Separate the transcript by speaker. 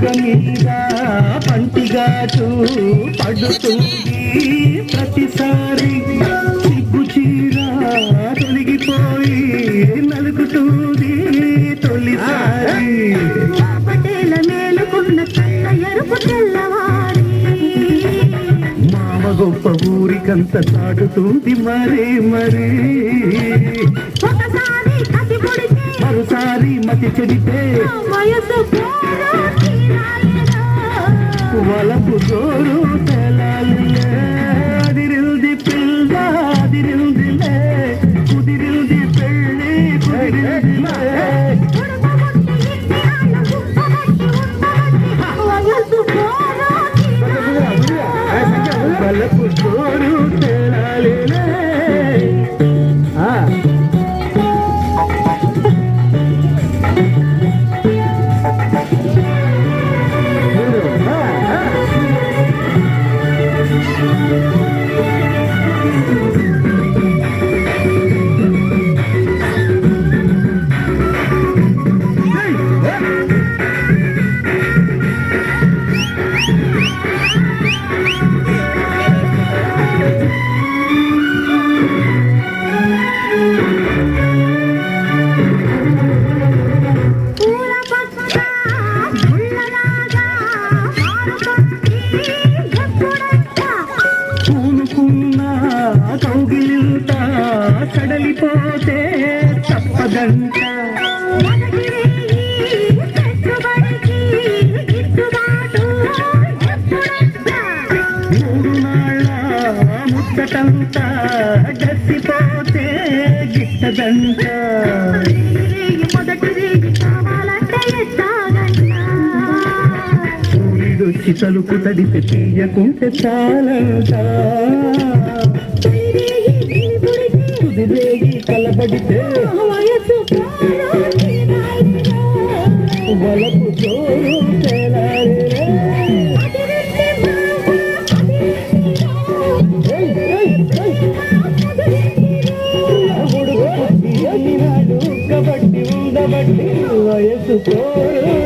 Speaker 1: బుగ్గ మీద పంటిగాటు పడుతుంది ప్రతిసారి సిగ్గు చీర తొలగిపోయి నలుగుతుంది తొలిసారి
Speaker 2: పటేల మేలుకున్న కళ్ళ ఎరుపు తెల్లవారి
Speaker 1: మామ గొప్ప ఊరికంత సాగుతుంది మరీ మరీ
Speaker 2: ఒకసారి కసి పొడితే
Speaker 1: మరోసారి మతి చెడితే
Speaker 2: వయసు
Speaker 1: వలపు జోరు తెలాలిలే అదిరిల్ది పిల్ల అదిరిల్దిలే కుదిరిల్ది పెళ్ళి కుదిరిల్దిలే వలపు జోరు తెలాలిలే కౌగిలింత కడలిపోతే తప్పదంట మూడు నాళ్ళ ముద్దటంతా గట్టిపోతే గిట్టదంట సూర్యుడొచ్చి తలుపు తడిపి తీయకుంటే చాలంట కుదిరేగి కలబడితే వలపు జోరు తెలాలిలే ఉడుకు పుట్టి అడినాడు కబట్టి ఉండబట్టి వయసు కోరు